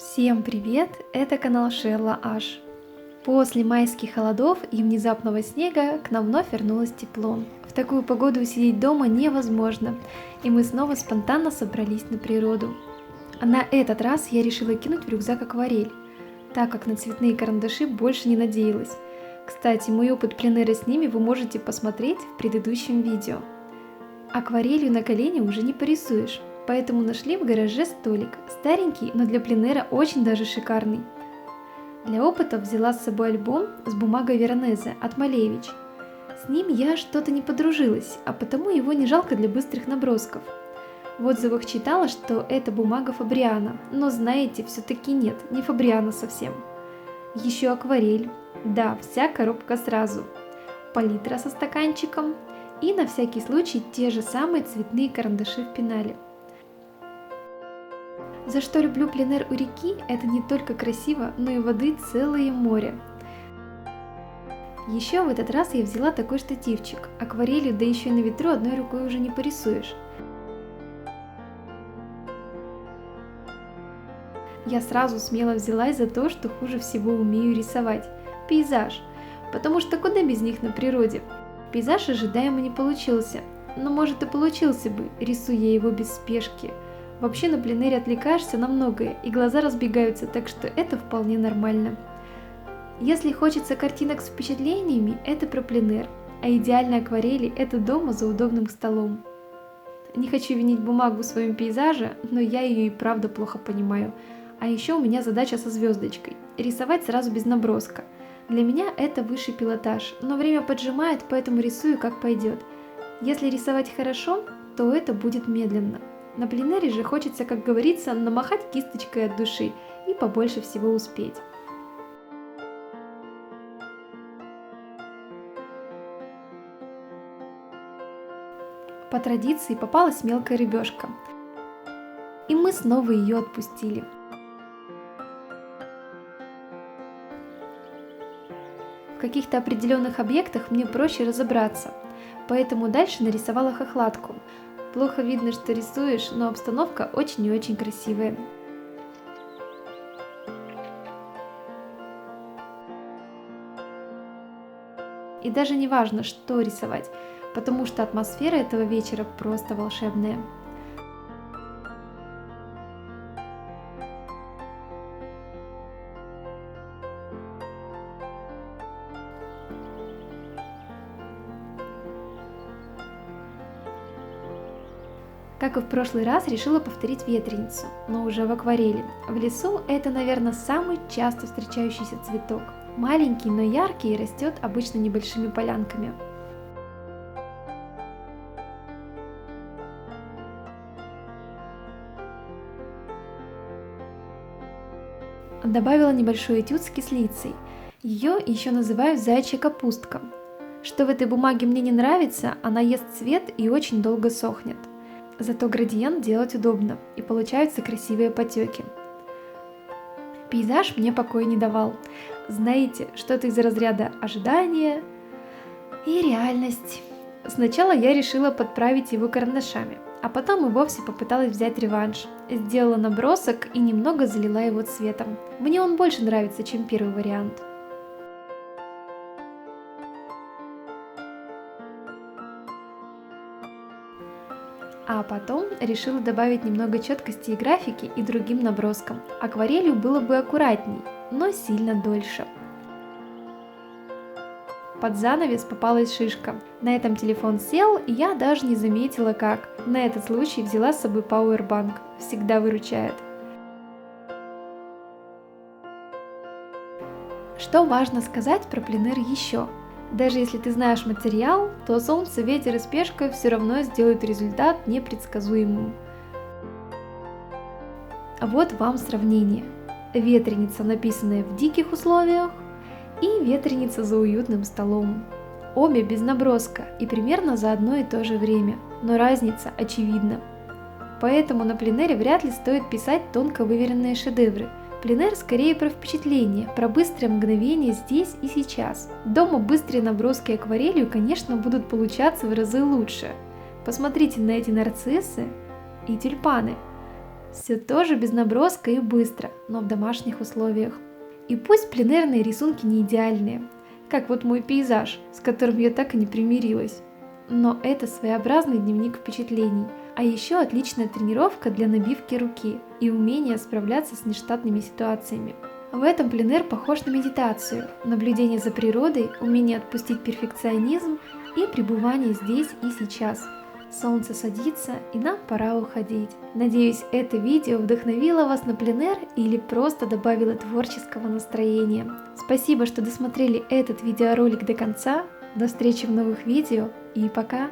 Всем привет! Это канал Шерла Аш. После майских холодов и внезапного снега к нам вновь вернулось тепло. В такую погоду сидеть дома невозможно, и мы снова спонтанно собрались на природу. А на этот раз я решила кинуть в рюкзак акварель, так как на цветные карандаши больше не надеялась. Кстати, мой опыт пленэра с ними вы можете посмотреть в предыдущем видео. Акварелью на колени уже не порисуешь, поэтому нашли в гараже столик, старенький, но для пленэра очень даже шикарный. Для опыта взяла с собой альбом с бумагой Veronese от Малевич. С ним я что-то не подружилась, а потому его не жалко для быстрых набросков. В отзывах читала, что это бумага Фабриано, но знаете, все-таки нет, не Фабриано совсем. Еще акварель, да, вся коробка сразу, палитра со стаканчиком и на всякий случай те же самые цветные карандаши в пенале. За что люблю пленэр у реки, это не только красиво, но и воды целое море. Еще в этот раз я взяла такой штативчик, акварелью, да еще и на ветру одной рукой уже не порисуешь. Я сразу смело взялась за то, что хуже всего умею рисовать – пейзаж, потому что куда без них на природе. Пейзаж ожидаемо не получился, но может и получился бы, рисуя его без спешки. Вообще на пленэре отвлекаешься на многое, и глаза разбегаются, так что это вполне нормально. Если хочется картинок с впечатлениями, это про пленэр, а идеальные акварели – это дома за удобным столом. Не хочу винить бумагу в своем пейзаже, но я ее и правда плохо понимаю. А еще у меня задача со звездочкой – рисовать сразу без наброска. Для меня это высший пилотаж, но время поджимает, поэтому рисую как пойдет. Если рисовать хорошо, то это будет медленно. На пленэре же хочется, как говорится, намахать кисточкой от души и побольше всего успеть. По традиции попалась мелкая рыбешка, и мы снова ее отпустили. В каких-то определенных объектах мне проще разобраться, поэтому дальше нарисовала хохлатку. Плохо видно, что рисуешь, но обстановка очень и очень красивая. И даже не важно, что рисовать, потому что атмосфера этого вечера просто волшебная. Как и в прошлый раз, решила повторить ветреницу, но уже в акварели. В лесу это, наверное, самый часто встречающийся цветок. Маленький, но яркий и растет обычно небольшими полянками. Добавила небольшой этюд с кислицей. Ее еще называют зайчья капустка. Что в этой бумаге мне не нравится, она ест цвет и очень долго сохнет. Зато градиент делать удобно, и получаются красивые потеки. Пейзаж мне покоя не давал. Знаете, что-то из разряда ожидания и реальность. Сначала я решила подправить его карандашами, а потом и вовсе попыталась взять реванш. Сделала набросок и немного залила его цветом. Мне он больше нравится, чем первый вариант. А потом решила добавить немного четкости и графики и другим наброскам. Акварелью было бы аккуратней, но сильно дольше. Под занавес попалась шишка. На этом телефон сел, и я даже не заметила как. На этот случай взяла с собой пауэрбанк. Всегда выручает. Что важно сказать про пленэр еще? Даже если ты знаешь материал, то солнце, ветер и спешка все равно сделают результат непредсказуемым. Вот вам сравнение. Ветреница, написанная в диких условиях, и ветреница за уютным столом. Обе без наброска и примерно за одно и то же время, но разница очевидна. Поэтому на пленэре вряд ли стоит писать тонко выверенные шедевры. Пленэр скорее про впечатление, про быстрое мгновение здесь и сейчас. Дома быстрые наброски акварелью, конечно, будут получаться в разы лучше. Посмотрите на эти нарциссы и тюльпаны. Все тоже без наброска и быстро, но в домашних условиях. И пусть пленэрные рисунки не идеальные, как вот мой пейзаж, с которым я так и не примирилась. Но это своеобразный дневник впечатлений, а еще отличная тренировка для набивки руки и умение справляться с нештатными ситуациями. В этом пленэр похож на медитацию, наблюдение за природой, умение отпустить перфекционизм и пребывание здесь и сейчас. Солнце садится, и нам пора уходить. Надеюсь, это видео вдохновило вас на пленэр или просто добавило творческого настроения. Спасибо, что досмотрели этот видеоролик до конца. До встречи в новых видео и пока!